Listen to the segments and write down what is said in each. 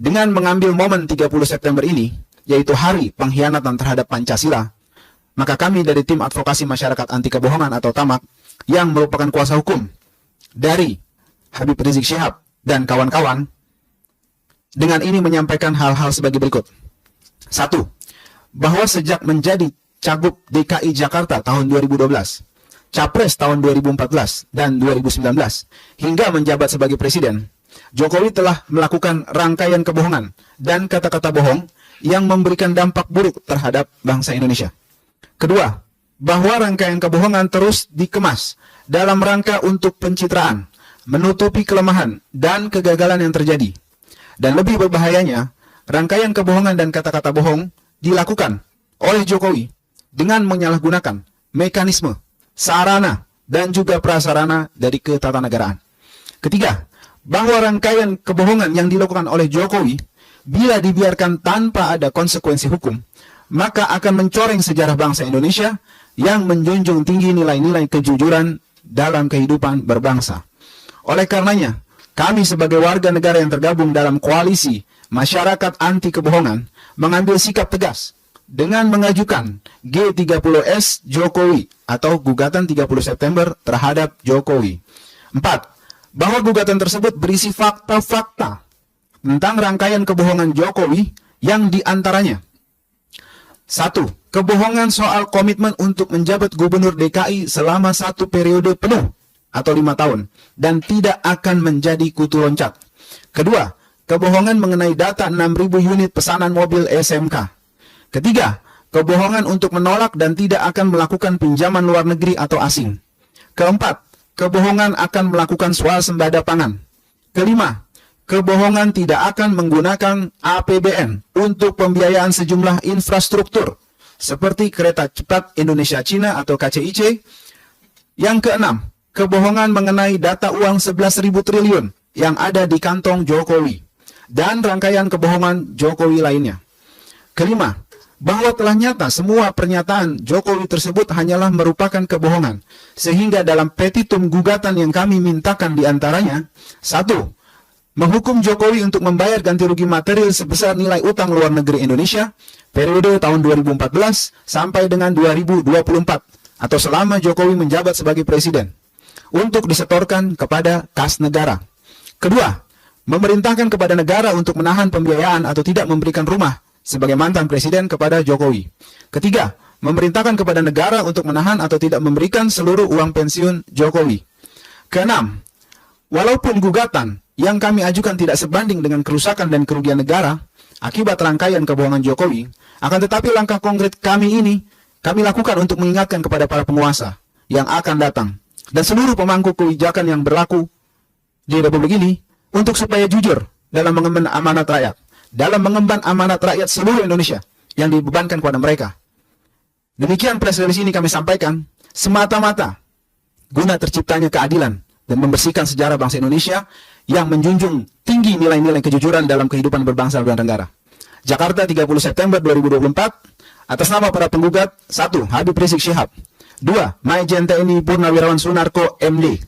Dengan mengambil momen 30 September ini, yaitu hari pengkhianatan terhadap Pancasila, maka kami dari tim advokasi masyarakat anti kebohongan atau TAMAK yang merupakan kuasa hukum dari Habib Rizik Syihab dan kawan-kawan dengan ini menyampaikan hal-hal sebagai berikut. 1. Bahwa sejak menjadi Cagup DKI Jakarta tahun 2012, Capres tahun 2014 dan 2019, hingga menjabat sebagai Presiden, Jokowi telah melakukan rangkaian kebohongan dan kata-kata bohong yang memberikan dampak buruk terhadap bangsa Indonesia. Kedua, bahwa rangkaian kebohongan terus dikemas dalam rangka untuk pencitraan, menutupi kelemahan dan kegagalan yang terjadi. Dan lebih berbahayanya, rangkaian kebohongan dan kata-kata bohong dilakukan oleh Jokowi dengan menyalahgunakan mekanisme, sarana, dan juga prasarana dari ketatanegaraan. Ketiga, bahwa rangkaian kebohongan yang dilakukan oleh Jokowi bila dibiarkan tanpa ada konsekuensi hukum, maka akan mencoreng sejarah bangsa Indonesia yang menjunjung tinggi nilai-nilai kejujuran dalam kehidupan berbangsa. Oleh karenanya, kami sebagai warga negara yang tergabung dalam koalisi masyarakat anti kebohongan mengambil sikap tegas dengan mengajukan G30S Jokowi atau gugatan 30 September terhadap Jokowi. 4. Bahwa gugatan tersebut berisi fakta-fakta tentang rangkaian kebohongan Jokowi yang diantaranya 1. Kebohongan soal komitmen untuk menjabat gubernur DKI selama 1 periode penuh atau 5 tahun dan tidak akan menjadi kutu loncat. Kedua, kebohongan mengenai data 6.000 unit pesanan mobil SMK. Ketiga, kebohongan untuk menolak dan tidak akan melakukan pinjaman luar negeri atau asing. Keempat, kebohongan akan melakukan swasembada pangan. Kelima, kebohongan tidak akan menggunakan APBN untuk pembiayaan sejumlah infrastruktur seperti kereta cepat Indonesia-Cina atau KCIC. Yang keenam, kebohongan mengenai data uang 11.000 triliun yang ada di kantong Jokowi dan rangkaian kebohongan Jokowi lainnya. Kelima, bahwa telah nyata semua pernyataan Jokowi tersebut hanyalah merupakan kebohongan, sehingga dalam petitum gugatan yang kami mintakan diantaranya, 1. Menghukum Jokowi untuk membayar ganti rugi material sebesar nilai utang luar negeri Indonesia periode tahun 2014 sampai dengan 2024 atau selama Jokowi menjabat sebagai Presiden untuk disetorkan kepada kas negara. Kedua, memerintahkan kepada negara untuk menahan pembiayaan atau tidak memberikan rumah sebagai mantan Presiden kepada Jokowi. Ketiga, memerintahkan kepada negara untuk menahan atau tidak memberikan seluruh uang pensiun Jokowi. Keenam, walaupun gugatan yang kami ajukan tidak sebanding dengan kerusakan dan kerugian negara akibat rangkaian kebohongan Jokowi, akan tetapi langkah konkret kami ini kami lakukan untuk mengingatkan kepada para penguasa yang akan datang dan seluruh pemangku kebijakan yang berlaku di Republik ini untuk supaya jujur dalam mengemban amanat rakyat, dalam mengemban amanat rakyat seluruh Indonesia yang dibebankan kepada mereka. Demikian press release ini kami sampaikan semata-mata guna terciptanya keadilan dan membersihkan sejarah bangsa Indonesia yang menjunjung tinggi nilai-nilai kejujuran dalam kehidupan berbangsa dan negara. Jakarta 30 September 2024 atas nama para penggugat. 1. Habib Rizik Syihab. 2. Maijen TNI Purnawirawan Sunarko MD.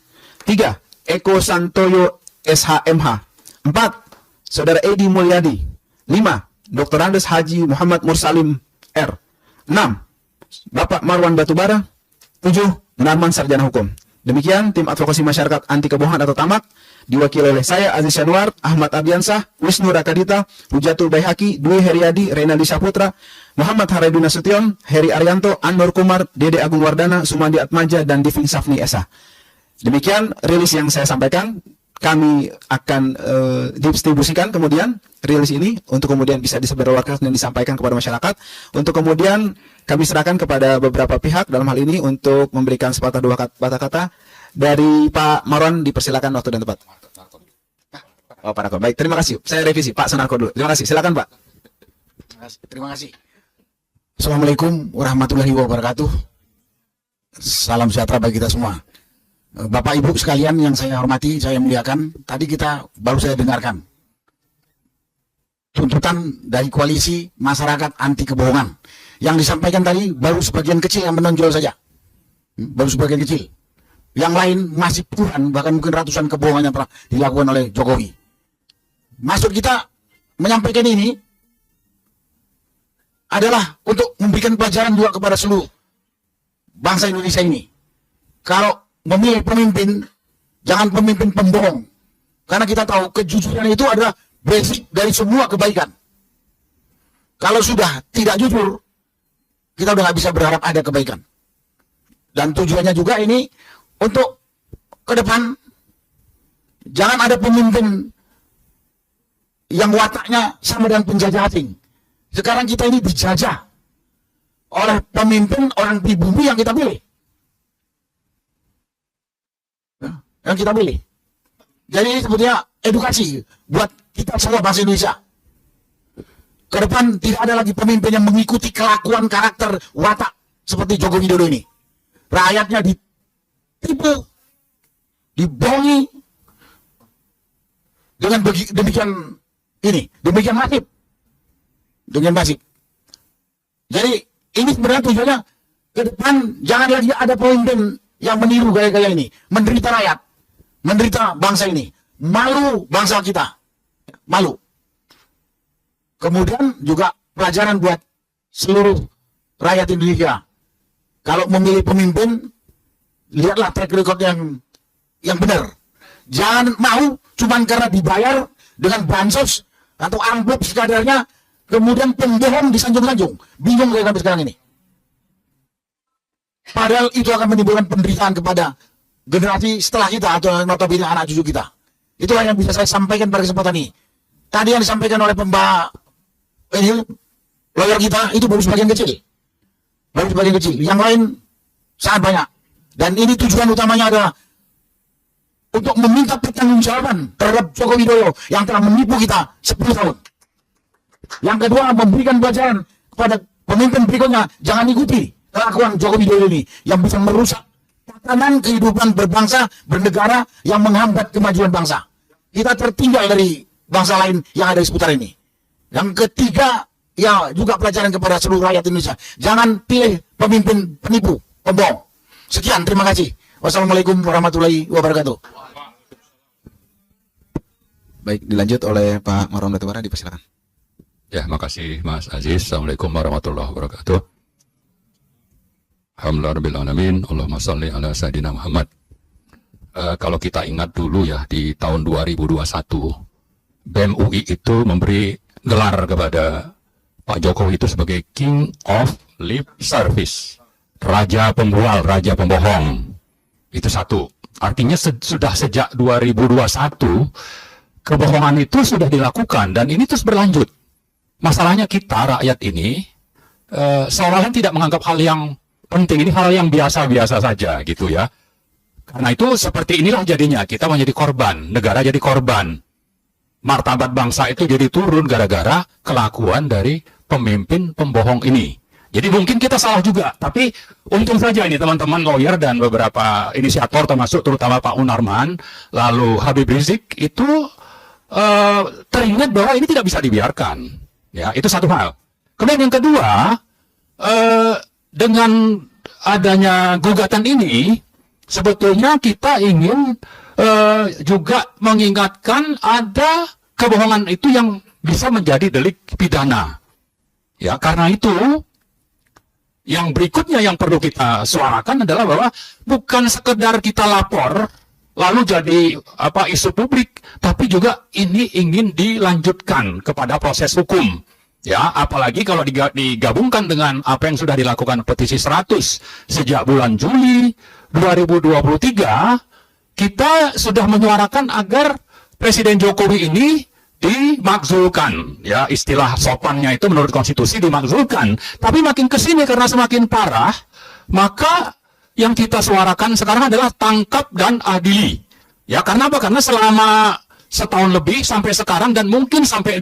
3. Eko Santoyo SHMH. 4. Saudara Edi Mulyadi. 5. Dr. Andes Haji Muhammad Mursalim R. 6. Bapak Marwan Batubara. 7. Munarman Sarjana Hukum. Demikian tim advokasi masyarakat anti kebohongan atau TAMAK diwakili oleh saya Aziz Syanwar, Ahmad Abiansah, Wisnu Rakadita, Hujatul Baihaqi, Dwi Heriadi, Renaldi Saputra, Muhammad Haridun Nasution, Heri Arianto, Anwar Kumar, Dede Agung Wardana, Sumandi Atmaja, dan Divin Safni Esa. Demikian rilis yang saya sampaikan. Kami akan distribusikan kemudian rilis ini untuk kemudian bisa disebarluaskan dan disampaikan kepada masyarakat. Untuk kemudian kami serahkan kepada beberapa pihak dalam hal ini untuk memberikan sepatah dua kata-kata. Dari Pak Marwan dipersilakan waktu dan tempat. Oh, Pak Narko. Baik, terima kasih. Saya revisi Pak Sunarko dulu. Terima kasih. Silakan Pak. Terima kasih. Assalamualaikum warahmatullahi wabarakatuh. Salam sejahtera bagi kita semua. Bapak Ibu sekalian yang saya hormati, saya muliakan, tadi kita baru saya dengarkan tuntutan dari koalisi masyarakat anti kebohongan. Yang disampaikan tadi baru sebagian kecil yang menonjol saja. Baru sebagian kecil. Yang lain masih puluhan, bahkan mungkin ratusan kebohongan yang telah dilakukan oleh Jokowi. Maksud kita menyampaikan ini adalah untuk memberikan pelajaran juga kepada seluruh bangsa Indonesia ini. Kalau memilih pemimpin, jangan pemimpin pembohong. Karena kita tahu kejujuran itu adalah basic dari semua kebaikan. Kalau sudah tidak jujur, kita udah nggak bisa berharap ada kebaikan. Dan tujuannya juga ini untuk ke depan, jangan ada pemimpin yang wataknya sama dengan penjajah asing. Sekarang kita ini dijajah oleh pemimpin orang pribumi yang kita pilih. Yang kita pilih. Jadi ini sebetulnya edukasi buat kita semua bangsa Indonesia. Ke depan tidak ada lagi pemimpin yang mengikuti kelakuan karakter watak seperti Joko Widodo ini. Rakyatnya ditipu, dibohongi dengan demikian masif. Dengan masif. Jadi ini sebenarnya tujuannya ke depan jangan lagi ada pemimpin yang meniru gaya-gaya ini, menderita rakyat, menderita bangsa ini, malu bangsa kita, malu. Kemudian juga pelajaran buat seluruh rakyat Indonesia. Kalau memilih pemimpin, lihatlah track record yang benar. Jangan mau cuman karena dibayar dengan bansos atau amplop sekadarnya, kemudian pembohong disanjung-sanjung. Bingung kayak sampai sekarang ini. Padahal itu akan menimbulkan penderitaan kepada generasi setelah kita atau notabene anak cucu kita. Itulah yang bisa saya sampaikan pada kesempatan ini. Tadi yang disampaikan oleh lawyer kita itu baru sebagian kecil. Baru sebagian kecil. Yang lain sangat banyak. Dan ini tujuan utamanya adalah untuk meminta pertanggungjawaban terhadap Joko Widodo yang telah menipu kita 10 tahun. Yang kedua, memberikan pelajaran kepada pemimpin berikutnya, jangan ikuti kelakuan Joko Widodo ini yang bisa merusak tatanan kehidupan berbangsa, bernegara yang menghambat kemajuan bangsa. Kita tertinggal dari bangsa lain yang ada di seputar ini. Yang ketiga, ya juga pelajaran kepada seluruh rakyat Indonesia. Jangan pilih pemimpin penipu, pembohong. Sekian, terima kasih. Wassalamualaikum warahmatullahi wabarakatuh. Baik, dilanjut oleh Pak Marwan Batubara, dipersilakan. Ya, makasih Mas Aziz. Assalamualaikum warahmatullahi wabarakatuh. Alhamdulillahirrahmanirrahim. Allahumma sholli ala Sayyidina Muhammad. Kalau kita ingat dulu ya, di tahun 2021, BEM UI itu memberi gelar kepada Pak Jokowi itu sebagai King of Lip Service. Raja pembual, raja pembohong. Itu satu. Artinya sudah sejak 2021, kebohongan itu sudah dilakukan dan ini terus berlanjut. Masalahnya kita rakyat ini seolah-olah tidak menganggap hal yang penting, ini hal yang biasa-biasa saja gitu ya. Karena itu seperti inilah jadinya kita menjadi korban, negara jadi korban. Martabat bangsa itu jadi turun gara-gara kelakuan dari pemimpin pembohong ini. Jadi mungkin kita salah juga, tapi untung saja ini teman-teman lawyer dan beberapa inisiator termasuk terutama Pak Unarman, lalu Habib Rizik itu teringat bahwa ini tidak bisa dibiarkan. Ya, itu satu hal. Kemudian yang kedua, dengan adanya gugatan ini, sebetulnya kita ingin juga mengingatkan ada kebohongan itu yang bisa menjadi delik pidana. Ya, karena itu yang berikutnya yang perlu kita suarakan adalah bahwa bukan sekedar kita lapor lalu jadi isu publik, tapi juga ini ingin dilanjutkan kepada proses hukum. Ya, apalagi kalau digabungkan dengan apa yang sudah dilakukan petisi 100 sejak bulan Juli 2023, kita sudah menyuarakan agar Presiden Jokowi ini dimakzulkan. Ya, istilah sopannya itu menurut konstitusi dimakzulkan. Tapi makin ke sini karena semakin parah, maka yang kita suarakan sekarang adalah tangkap dan adili. Ya, karena apa? Karena selama setahun lebih sampai sekarang dan mungkin sampai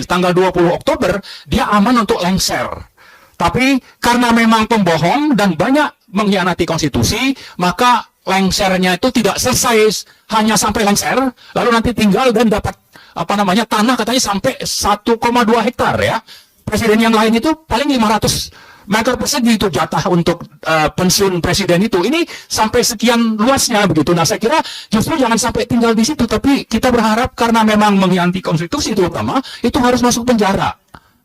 tanggal 20 Oktober dia aman untuk lengser. Tapi karena memang pembohong dan banyak mengkhianati konstitusi, maka lengsernya itu tidak selesai hanya sampai lengser, lalu nanti tinggal dan dapat tanah katanya sampai 1,2 hektar ya. Presiden yang lain itu paling 500 meter persegi itu jatah untuk pensiun presiden itu. Ini sampai sekian luasnya begitu. Nah, saya kira justru jangan sampai tinggal di situ, tapi kita berharap karena memang mengkhianati konstitusi terutama, itu harus masuk penjara.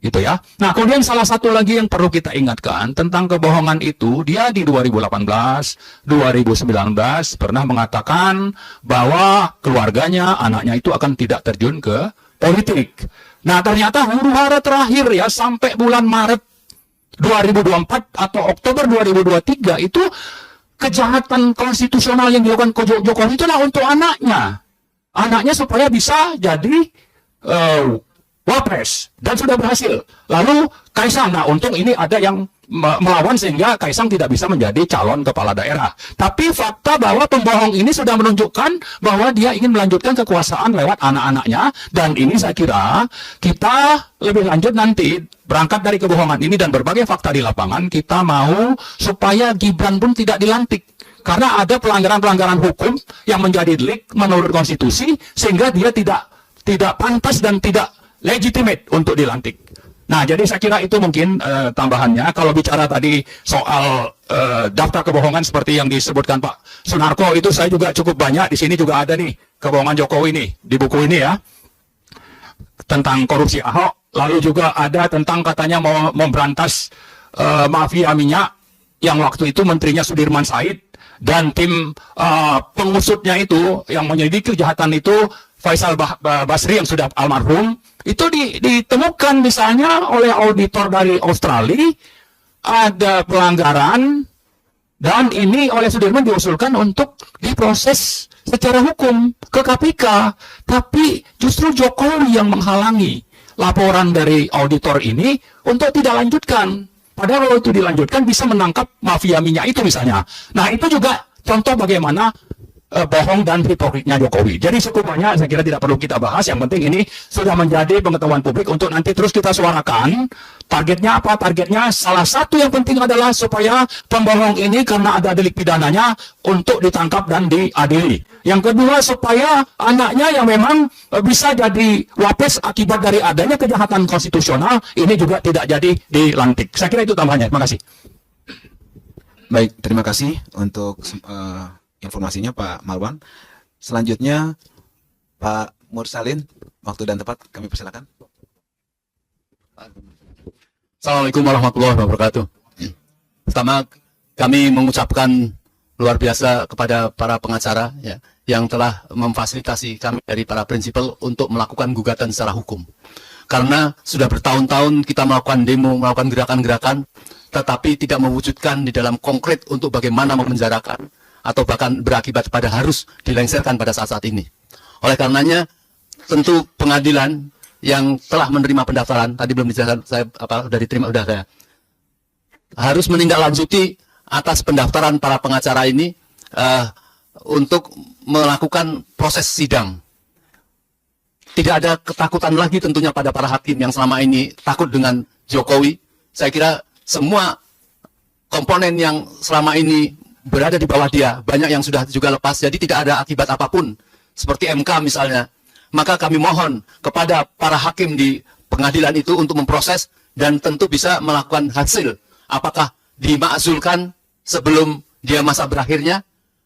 Gitu ya. Nah, kemudian salah satu lagi yang perlu kita ingatkan tentang kebohongan itu, dia di 2018, 2019 pernah mengatakan bahwa keluarganya, anaknya itu akan tidak terjun ke politik. Nah, ternyata huru-hara terakhir ya sampai bulan Maret 2024 atau Oktober 2023 itu kejahatan konstitusional yang dilakukan Jokowi itulah untuk anaknya. Anaknya supaya bisa jadi Wapres, dan sudah berhasil. Lalu Kaisang, nah untung ini ada yang melawan sehingga Kaisang tidak bisa menjadi calon kepala daerah. Tapi fakta bahwa pembohong ini sudah menunjukkan bahwa dia ingin melanjutkan kekuasaan lewat anak-anaknya, dan ini saya kira kita lebih lanjut nanti berangkat dari kebohongan ini dan berbagai fakta di lapangan, kita mau supaya Gibran pun tidak dilantik. Karena ada pelanggaran-pelanggaran hukum yang menjadi delik menurut konstitusi, sehingga dia tidak pantas dan tidak legitimate untuk dilantik. Nah, jadi saya kira itu mungkin tambahannya. Kalau bicara tadi soal daftar kebohongan seperti yang disebutkan Pak Sunarko, itu saya juga cukup banyak. Di sini juga ada nih kebohongan Jokowi nih di buku ini ya, tentang korupsi Ahok. Lalu juga ada tentang katanya mau memberantas mafia minyak yang waktu itu menterinya Sudirman Said, dan tim pengusutnya itu yang menyelidiki kejahatan itu Faisal Basri yang sudah almarhum. Itu ditemukan misalnya oleh auditor dari Australia ada pelanggaran, dan ini oleh Sudirman diusulkan untuk diproses secara hukum ke KPK, tapi justru Jokowi yang menghalangi laporan dari auditor ini untuk tidak lanjutkan. Padahal kalau itu dilanjutkan bisa menangkap mafia minyak itu misalnya. Nah, itu juga contoh bagaimana bohong dan hipokritnya Jokowi. Jadi cukup banyak, saya kira tidak perlu kita bahas. Yang penting ini sudah menjadi pengetahuan publik untuk nanti terus kita suarakan. Targetnya apa? Targetnya salah satu yang penting adalah supaya pembohong ini karena ada delik pidananya untuk ditangkap dan diadili. Yang kedua, supaya anaknya yang memang bisa jadi wapres akibat dari adanya kejahatan konstitusional ini juga tidak jadi dilantik. Saya kira itu tambahannya. Terima kasih. Baik, terima kasih untuk informasinya Pak Marwan. Selanjutnya Pak Mursalin, waktu dan tempat kami persilakan. Assalamualaikum warahmatullahi wabarakatuh. Pertama, kami mengucapkan luar biasa kepada para pengacara ya, yang telah memfasilitasi kami dari para prinsipal untuk melakukan gugatan secara hukum. Karena sudah bertahun-tahun kita melakukan demo, melakukan gerakan-gerakan, tetapi tidak mewujudkan di dalam konkret untuk bagaimana memenjarakan atau bahkan berakibat pada harus dilengsarkan pada saat-saat ini. Oleh karenanya, tentu pengadilan yang telah menerima pendaftaran, tadi belum dijelaskan, saya sudah diterima, sudah saya, harus menindaklanjuti atas pendaftaran para pengacara ini untuk melakukan proses sidang. Tidak ada ketakutan lagi tentunya pada para hakim yang selama ini takut dengan Jokowi. Saya kira semua komponen yang selama ini berada di bawah dia, banyak yang sudah juga lepas, jadi tidak ada akibat apapun, seperti MK misalnya. Maka kami mohon kepada para hakim di pengadilan itu untuk memproses dan tentu bisa melakukan hasil, apakah dimakzulkan sebelum dia masa berakhirnya,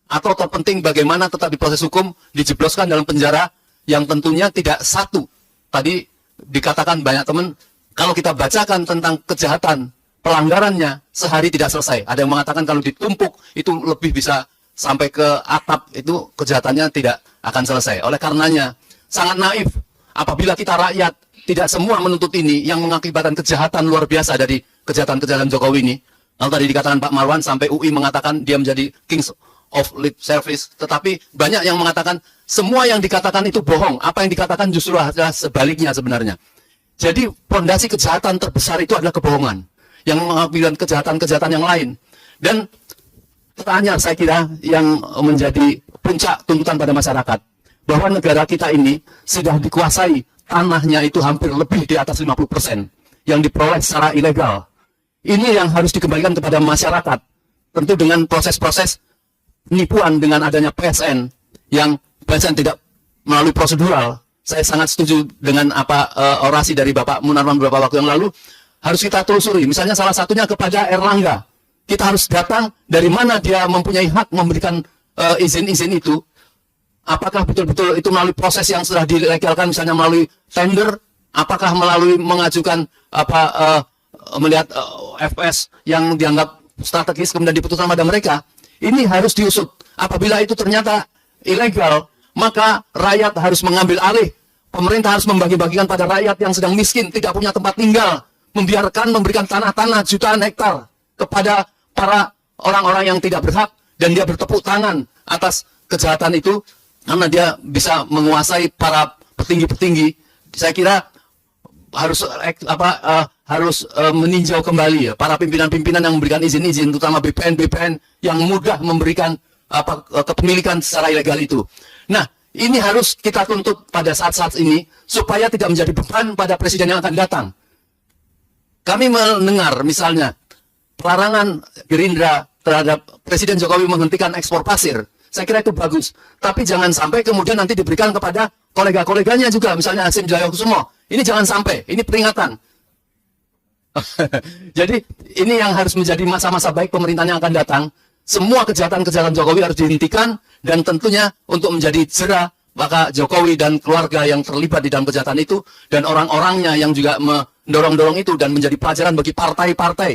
atau terpenting bagaimana tetap diproses hukum, dijebloskan dalam penjara, yang tentunya tidak satu. Tadi dikatakan banyak teman, kalau kita bacakan tentang kejahatan, pelanggarannya sehari tidak selesai. Ada yang mengatakan kalau ditumpuk itu lebih bisa sampai ke atap, itu kejahatannya tidak akan selesai. Oleh karenanya sangat naif apabila kita rakyat tidak semua menuntut ini yang mengakibatkan kejahatan luar biasa dari kejahatan-kejahatan Jokowi ini. Lalu tadi dikatakan Pak Marwan sampai UI mengatakan dia menjadi Kings of Lip Service, tetapi banyak yang mengatakan semua yang dikatakan itu bohong. Apa yang dikatakan justru adalah sebaliknya sebenarnya. Jadi fondasi kejahatan terbesar itu adalah kebohongan yang mengakibatkan kejahatan-kejahatan yang lain. Dan pertanyaan saya kira yang menjadi puncak tuntutan pada masyarakat, bahwa negara kita ini sudah dikuasai, tanahnya itu hampir lebih di atas 50% yang diperoleh secara ilegal. Ini yang harus dikembalikan kepada masyarakat, tentu dengan proses-proses penipuan dengan adanya PSN yang PSN tidak melalui prosedural. Saya sangat setuju dengan apa orasi dari Bapak Munarman beberapa waktu yang lalu. harus kita telusuri. Misalnya salah satunya kepada Erlangga. Kita harus datang dari mana dia mempunyai hak memberikan izin-izin itu. Apakah betul-betul itu melalui proses yang sudah dilegalkan, misalnya melalui tender, apakah melalui mengajukan melihat FS yang dianggap strategis kemudian diputuskan pada mereka. Ini harus diusut. Apabila itu ternyata ilegal, maka rakyat harus mengambil alih. Pemerintah harus membagi-bagikan pada rakyat yang sedang miskin, tidak punya tempat tinggal, memberikan tanah-tanah jutaan hektar kepada para orang-orang yang tidak berhak, dan dia bertepuk tangan atas kejahatan itu karena dia bisa menguasai para petinggi-petinggi. Saya kira harus meninjau kembali ya para pimpinan-pimpinan yang memberikan izin-izin, terutama BPN-BPN yang mudah memberikan kepemilikan secara ilegal itu. Nah, ini harus kita tuntut pada saat-saat ini supaya tidak menjadi beban pada presiden yang akan datang. Kami mendengar misalnya pelarangan Gerindra terhadap Presiden Jokowi menghentikan ekspor pasir. Saya kira itu bagus. Tapi jangan sampai kemudian nanti diberikan kepada kolega-koleganya juga. Misalnya Hasim Jayakusumo. Ini jangan sampai. Ini peringatan. Jadi ini yang harus menjadi masa-masa baik pemerintahan yang akan datang. Semua kejahatan-kejahatan Jokowi harus dihentikan. Dan tentunya untuk menjadi jera maka Jokowi dan keluarga yang terlibat di dalam kejahatan itu. Dan orang-orangnya yang juga mendorong-dorong itu. Dan menjadi pelajaran bagi partai-partai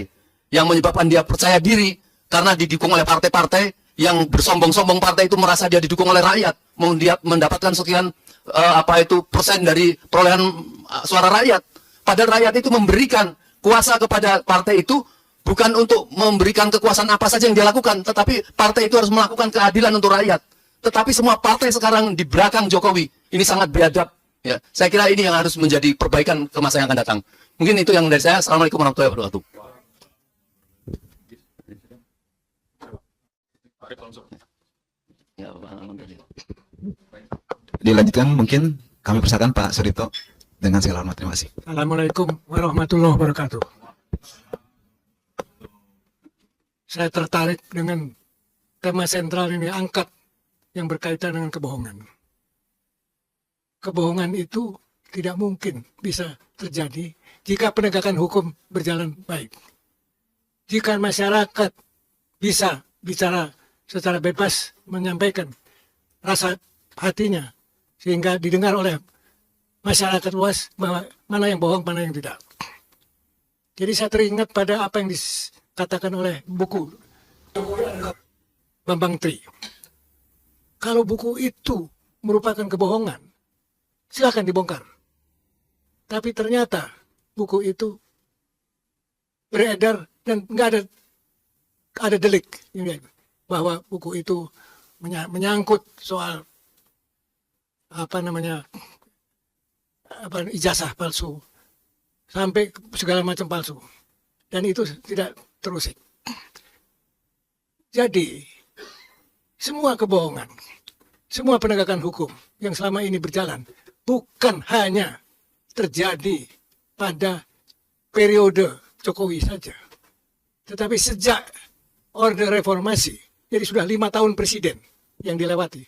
yang menyebabkan dia percaya diri karena didukung oleh partai-partai yang bersombong-sombong. Partai itu merasa dia didukung oleh rakyat, dia mendapatkan sekian persen dari perolehan suara rakyat. Padahal rakyat itu memberikan kuasa kepada partai itu bukan untuk memberikan kekuasaan apa saja yang dia lakukan, tetapi partai itu harus melakukan keadilan untuk rakyat. Tetapi semua partai sekarang di belakang Jokowi ini sangat biadab. Ya, saya kira ini yang harus menjadi perbaikan ke masa yang akan datang. Mungkin itu yang dari saya. Assalamualaikum warahmatullahi wabarakatuh. Dilanjutkan mungkin kami persilakan Pak Surito dengan segala hormat. Terima kasih. Assalamualaikum warahmatullahi wabarakatuh. Saya tertarik dengan tema sentral ini, angkat yang berkaitan dengan kebohongan. Kebohongan itu tidak mungkin bisa terjadi jika penegakan hukum berjalan baik. Jika masyarakat bisa bicara secara bebas, menyampaikan rasa hatinya, sehingga didengar oleh masyarakat luas bahwa mana yang bohong, mana yang tidak. Jadi saya teringat pada apa yang dikatakan oleh buku Bambang Tri. Kalau buku itu merupakan kebohongan, silakan dibongkar. Tapi ternyata buku itu beredar dan nggak ada delik bahwa buku itu menyangkut soal ijazah palsu sampai segala macam palsu, dan itu tidak terusik. Jadi semua kebohongan, semua penegakan hukum yang selama ini berjalan bukan hanya terjadi pada periode Jokowi saja, tetapi sejak Orde Reformasi, jadi sudah 5 tahun presiden yang dilewati,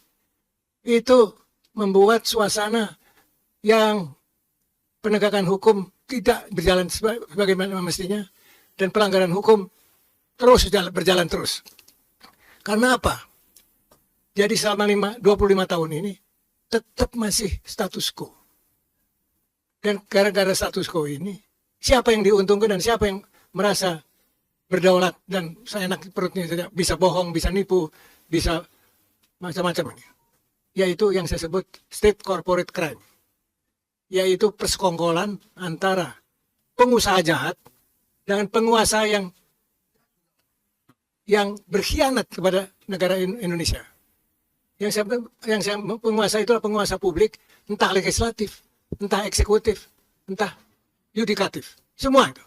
itu membuat suasana yang penegakan hukum tidak berjalan sebagaimana mestinya, dan pelanggaran hukum terus berjalan terus. Karena apa? Jadi selama 25 tahun ini tetap masih status quo. Dan gara-gara status quo ini, siapa yang diuntungkan dan siapa yang merasa berdaulat dan seenak perutnya saja, bisa bohong, bisa nipu, bisa macam-macam ini. Yaitu yang saya sebut state corporate crime. Yaitu persekongkolan antara pengusaha jahat dengan penguasa yang berkhianat kepada negara Indonesia. Yang saya penguasa itu adalah penguasa publik, entah legislatif, entah eksekutif, entah yudikatif, semua itu.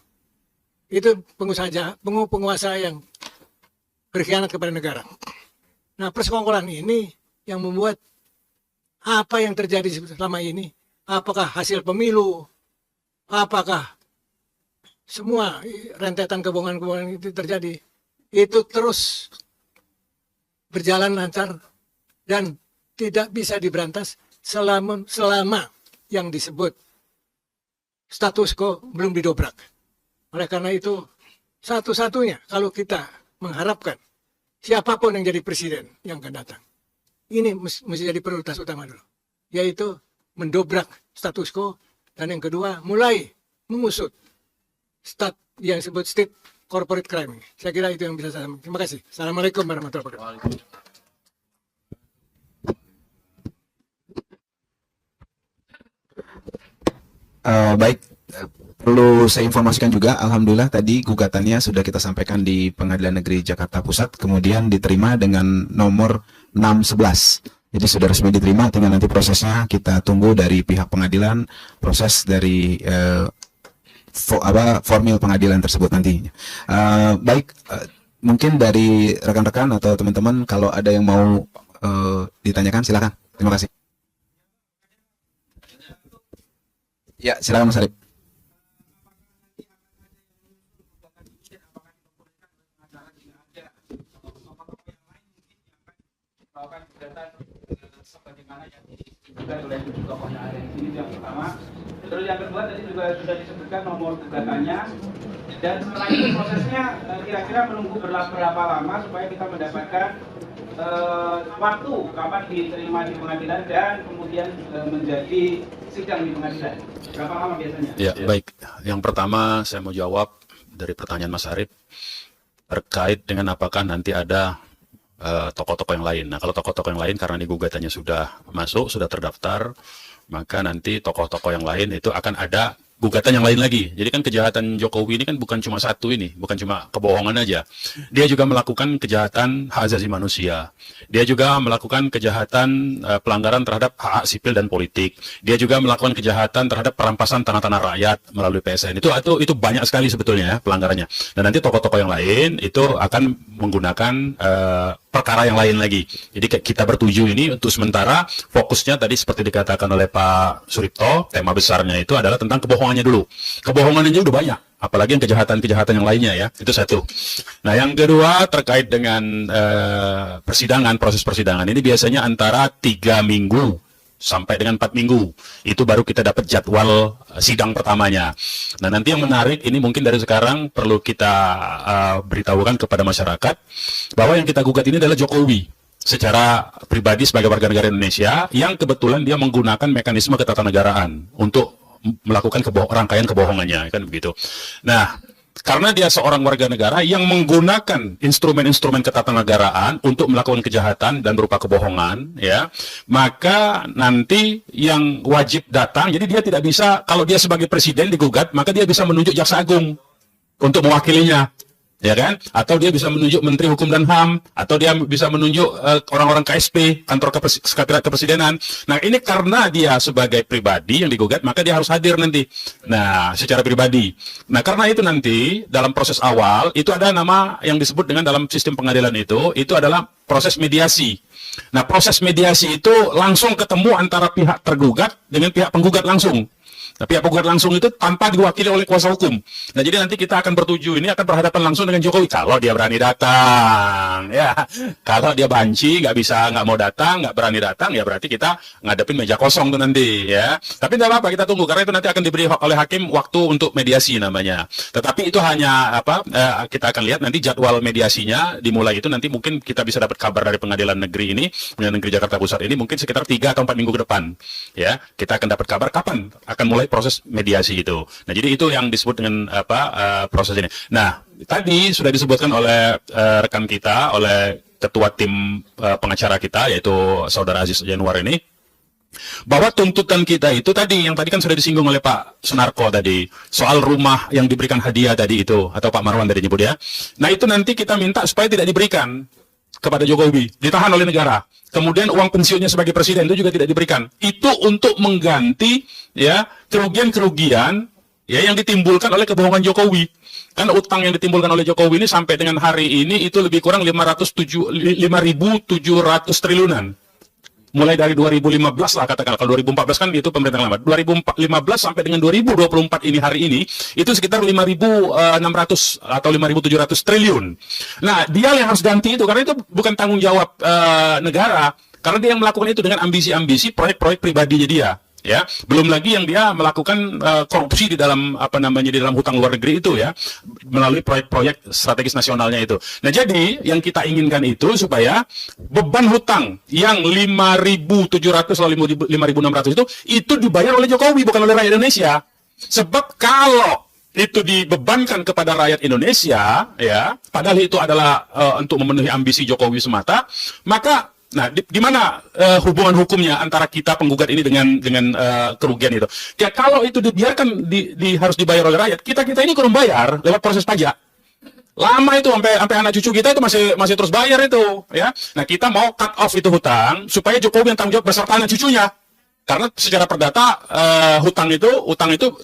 Itu penguasa yang berkhianat kepada negara. Nah, persekongkolan ini yang membuat apa yang terjadi selama ini, apakah hasil pemilu, apakah semua rentetan kebohongan-kebohongan itu terjadi, itu terus berjalan lancar dan tidak bisa diberantas selama yang disebut status quo belum didobrak. Oleh karena itu, satu-satunya kalau kita mengharapkan siapapun yang jadi presiden yang akan datang, ini mesti jadi prioritas utama dulu, yaitu mendobrak status quo, dan yang kedua mulai mengusut yang disebut state corporate crime. Saya kira itu yang bisa saya sampaikan. Terima kasih. Assalamualaikum warahmatullahi wabarakatuh. Baik, perlu saya informasikan juga, alhamdulillah tadi gugatannya sudah kita sampaikan di Pengadilan Negeri Jakarta Pusat, kemudian diterima dengan nomor 611. Jadi sudah resmi diterima, tinggal nanti prosesnya kita tunggu dari pihak pengadilan, proses dari formil pengadilan tersebut nanti. Baik, mungkin dari rekan-rekan atau teman-teman kalau ada yang mau ditanyakan, silakan. Terima kasih. Ya, silakan Mas Arif. Sebagaimana yang disebutkan oleh tokoh yang ada di sini, yang pertama. Terus yang kedua tadi juga sudah disebutkan nomor gugatannya, dan setelah itu prosesnya kira-kira menunggu berapa lama supaya kita mendapatkan waktu kapan diterima di pengadilan dan kemudian menjadi sidang di pengadilan. Berapa lama biasanya? Ya, baik. Yang pertama saya mau jawab dari pertanyaan Mas Arif terkait dengan apakah nanti ada tokoh-tokoh yang lain. Nah, kalau tokoh-tokoh yang lain karena ini gugatannya sudah masuk, sudah terdaftar, maka nanti tokoh-tokoh yang lain itu akan ada gugatan yang lain lagi. Jadi kan kejahatan Jokowi ini kan bukan cuma satu ini, bukan cuma kebohongan aja. Dia juga melakukan kejahatan hak asasi manusia. Dia juga melakukan kejahatan pelanggaran terhadap hak sipil dan politik. Dia juga melakukan kejahatan terhadap perampasan tanah-tanah rakyat melalui PSN. Itu banyak sekali sebetulnya ya pelanggarannya. Dan nanti tokoh-tokoh yang lain itu akan menggunakan perkara yang lain lagi. Jadi kita bertuju ini untuk sementara fokusnya tadi seperti dikatakan oleh Pak Suripto, tema besarnya itu adalah tentang kebohongannya dulu. Kebohongannya udah banyak, apalagi yang kejahatan-kejahatan yang lainnya ya. Itu satu. Nah, yang kedua terkait dengan persidangan, proses persidangan ini biasanya antara 3 minggu sampai dengan 4 minggu. Itu baru kita dapat jadwal sidang pertamanya. Nah, nanti yang menarik ini mungkin dari sekarang perlu kita beritahukan kepada masyarakat bahwa yang kita gugat ini adalah Jokowi secara pribadi sebagai warga negara Indonesia yang kebetulan dia menggunakan mekanisme ketatanegaraan untuk melakukan rangkaian kebohongannya, kan begitu. Nah, karena dia seorang warga negara yang menggunakan instrumen-instrumen ketatanegaraan untuk melakukan kejahatan dan berupa kebohongan, ya, maka nanti yang wajib datang, jadi dia tidak bisa, kalau dia sebagai presiden digugat, maka dia bisa menunjuk jaksa agung untuk mewakilinya, ya kan? Atau dia bisa menunjuk Menteri Hukum dan HAM, atau dia bisa menunjuk orang-orang KSP, kantor sekretariat kepresidenan. Nah, ini karena dia sebagai pribadi yang digugat, maka dia harus hadir nanti. Nah, secara pribadi. Nah, karena itu nanti dalam proses awal itu ada nama yang disebut dengan dalam sistem pengadilan itu adalah proses mediasi. Nah, proses mediasi itu langsung ketemu antara pihak tergugat dengan pihak penggugat langsung. Nah, pihak penggugat langsung itu tanpa diwakili oleh kuasa hukum. Nah, jadi nanti kita akan bertuju ini akan berhadapan langsung dengan Jokowi kalau dia berani datang. Ya, kalau dia banci, nggak mau datang, nggak berani datang, ya berarti kita ngadepin meja kosong tuh nanti, ya. Tapi tidak apa-apa, kita tunggu karena itu nanti akan diberi oleh hakim waktu untuk mediasi namanya. Tetapi itu hanya kita akan lihat nanti jadwal mediasinya dimulai itu nanti mungkin kita bisa dapat kabar dari pengadilan negeri ini, pengadilan negeri Jakarta Pusat ini mungkin sekitar 3 atau 4 minggu ke depan. Ya, kita akan dapat kabar kapan akan mulai proses mediasi itu. Nah, jadi itu yang disebut dengan proses ini. Nah, tadi sudah disebutkan oleh rekan kita, oleh ketua tim pengacara kita, yaitu Saudara Aziz Januar ini, bahwa tuntutan kita itu tadi, yang tadi kan sudah disinggung oleh Pak Sunarko tadi, soal rumah yang diberikan hadiah tadi itu, atau Pak Marwan tadi nyebut ya. Nah, itu nanti kita minta supaya tidak diberikan kepada Jokowi, ditahan oleh negara. Kemudian uang pensiunnya sebagai presiden itu juga tidak diberikan. Itu untuk mengganti ya kerugian-kerugian ya yang ditimbulkan oleh kebohongan Jokowi. Kan utang yang ditimbulkan oleh Jokowi ini sampai dengan hari ini itu lebih kurang 5.700 triliunan. Mulai dari 2015 lah katakan, kalau 2014 kan itu pemerintahan lama. 2015 sampai dengan 2024 ini hari ini itu sekitar 5.600 atau 5.700 triliun. Nah, dia yang harus ganti itu karena itu bukan tanggung jawab negara, karena dia yang melakukan itu dengan ambisi-ambisi proyek-proyek pribadinya dia. ya. Belum lagi yang dia melakukan korupsi di dalam di dalam hutang luar negeri itu ya, melalui proyek-proyek strategis nasionalnya itu. Nah, jadi yang kita inginkan itu supaya beban hutang yang 5.700 lalu 5.600 itu dibayar oleh Jokowi, bukan oleh rakyat Indonesia. Sebab kalau itu dibebankan kepada rakyat Indonesia, ya, padahal itu adalah untuk memenuhi ambisi Jokowi semata, maka, nah, gimana hubungan hukumnya antara kita penggugat ini dengan kerugian itu? Ya, kalau itu dibiarkan harus dibayar oleh rakyat, kita ini kurang bayar lewat proses pajak. Lama itu sampai anak cucu kita itu masih terus bayar itu, ya. Nah, kita mau cut off itu hutang supaya Jokowi yang tanggung jawab beserta anak cucunya. Karena secara perdata utang itu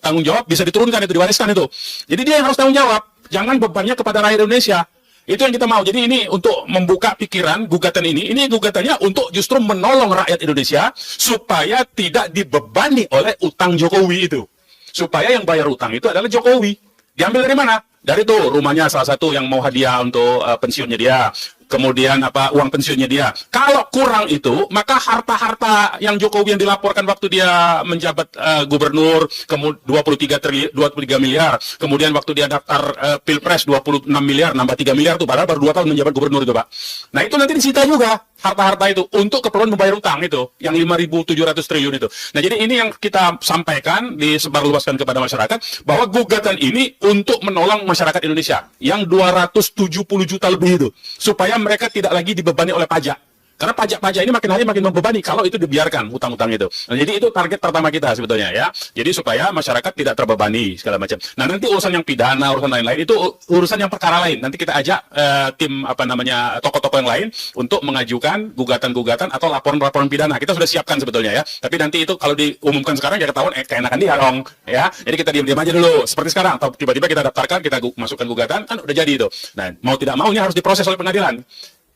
tanggung jawab bisa diturunkan, itu diwariskan itu. Jadi dia yang harus tanggung jawab, jangan bebannya kepada rakyat Indonesia. Itu yang kita mau. Jadi ini untuk membuka pikiran gugatan ini gugatannya untuk justru menolong rakyat Indonesia supaya tidak dibebani oleh utang Jokowi itu. Supaya yang bayar utang itu adalah Jokowi. Diambil dari mana? Dari tuh rumahnya salah satu yang mau hadiah untuk pensiunnya dia. Kemudian uang pensiunnya dia. Kalau kurang itu, maka harta-harta yang Jokowi yang dilaporkan waktu dia menjabat gubernur, kemudian 23 miliar, kemudian waktu dia daftar Pilpres 26 miliar, nambah 3 miliar tuh, padahal baru 2 tahun menjabat gubernur itu, Pak. Nah, itu nanti disita juga harta-harta itu untuk keperluan membayar utang itu, yang 5.700 triliun itu. Nah, jadi ini yang kita sampaikan, disebarluaskan kepada masyarakat, bahwa gugatan ini untuk menolong masyarakat Indonesia yang 270 juta lebih itu, supaya mereka tidak lagi dibebani oleh pajak. Karena pajak-pajak ini makin hari makin membebani kalau itu dibiarkan hutang-hutang itu. Nah, jadi itu target pertama kita sebetulnya ya. Jadi supaya masyarakat tidak terbebani segala macam. Nah, nanti urusan yang pidana, urusan lain-lain itu urusan yang perkara lain. Nanti kita ajak tim tokoh-tokoh yang lain untuk mengajukan gugatan-gugatan atau laporan-laporan pidana. Kita sudah siapkan sebetulnya ya. Tapi nanti itu kalau diumumkan sekarang ya ketahuan keenakan dia dong ya. Jadi kita diam-diam aja dulu seperti sekarang. Atau tiba-tiba kita daftarkan, kita masukkan gugatan, kan udah jadi itu. Nah, mau tidak mau ini harus diproses oleh pengadilan.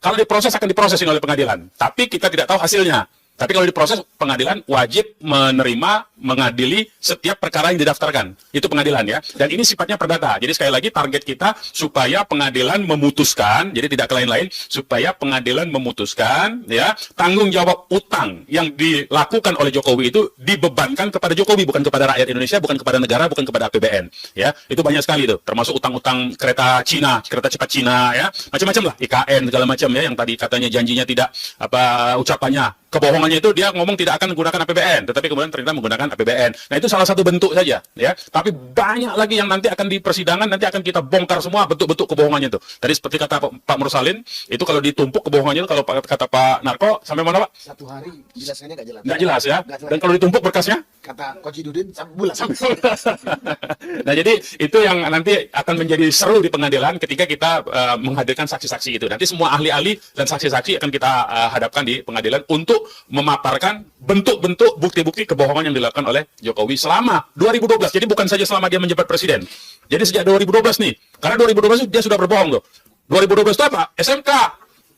Kalau diproses akan diprosesin oleh pengadilan, tapi kita tidak tahu hasilnya. Tapi kalau diproses, pengadilan wajib menerima, mengadili setiap perkara yang didaftarkan. Itu pengadilan ya. Dan ini sifatnya perdata. Jadi sekali lagi target kita supaya pengadilan memutuskan, jadi tidak ke lain-lain, supaya pengadilan memutuskan ya tanggung jawab utang yang dilakukan oleh Jokowi itu dibebankan kepada Jokowi, bukan kepada rakyat Indonesia, bukan kepada negara, bukan kepada APBN. Ya, itu banyak sekali itu. Termasuk utang-utang kereta Cina, kereta cepat Cina ya, macam-macam lah, IKN segala macam ya, yang tadi katanya janjinya tidak ucapannya. Kebohongannya itu dia ngomong tidak akan menggunakan APBN, tetapi kemudian ternyata menggunakan APBN. Nah, itu salah satu bentuk saja, ya. Tapi banyak lagi yang nanti akan di persidangan, nanti akan kita bongkar semua bentuk-bentuk kebohongannya itu. Tadi seperti kata Pak Mursalin, itu kalau ditumpuk kebohongannya itu, kalau kata Pak Narko, sampai mana, Pak? 1 hari jelasnya nggak jelas. Nggak jelas ya. Nggak jelas. Dan kalau ditumpuk berkasnya? Kata Koji Dudin sampai bulan. Nah, jadi itu yang nanti akan menjadi seru di pengadilan ketika kita menghadirkan saksi-saksi itu. Nanti semua ahli-ahli dan saksi-saksi akan kita hadapkan di pengadilan untuk memaparkan bentuk-bentuk bukti-bukti kebohongan yang dilakukan oleh Jokowi selama 2012. Jadi bukan saja selama dia menjabat presiden. Jadi sejak 2012 nih. Karena 2012 dia sudah berbohong tuh. 2012 itu apa? SMK.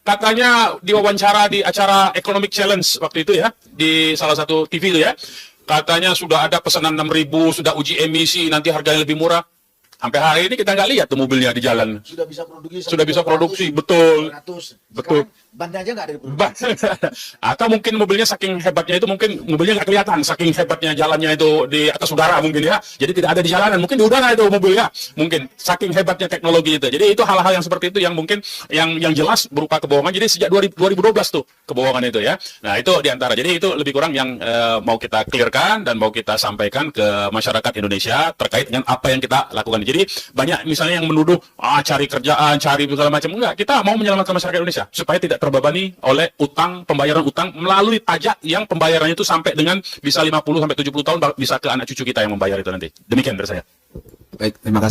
Katanya diwawancara di acara Economic Challenge waktu itu ya, di salah satu TV itu ya. Katanya sudah ada pesanan 6.000, sudah uji emisi, nanti harganya lebih murah. Sampai hari ini kita nggak lihat tuh mobilnya di jalan. Sudah bisa produksi. Sudah bisa produksi, betul. 200. Betul. Bannya aja nggak ada di produksi. Atau mungkin mobilnya saking hebatnya itu, mungkin mobilnya nggak kelihatan, saking hebatnya jalannya itu di atas udara mungkin ya. Jadi tidak ada di jalanan, mungkin di udara itu mobilnya. Mungkin saking hebatnya teknologi itu. Jadi itu hal-hal yang seperti itu yang mungkin yang jelas berupa kebohongan. Jadi sejak 2012 tuh kebohongan itu ya. Nah, itu diantara. Jadi itu lebih kurang yang mau kita clearkan dan mau kita sampaikan ke masyarakat Indonesia terkait dengan apa yang kita lakukan. Jadi banyak misalnya yang menuduh cari kerjaan, cari segala macam. Enggak, kita mau menyelamatkan masyarakat Indonesia supaya tidak terbebani oleh utang, pembayaran utang melalui pajak yang pembayarannya itu sampai dengan bisa 50 sampai 70 tahun bisa ke anak cucu kita yang membayar itu nanti. Demikian dari saya. Baik, terima kasih.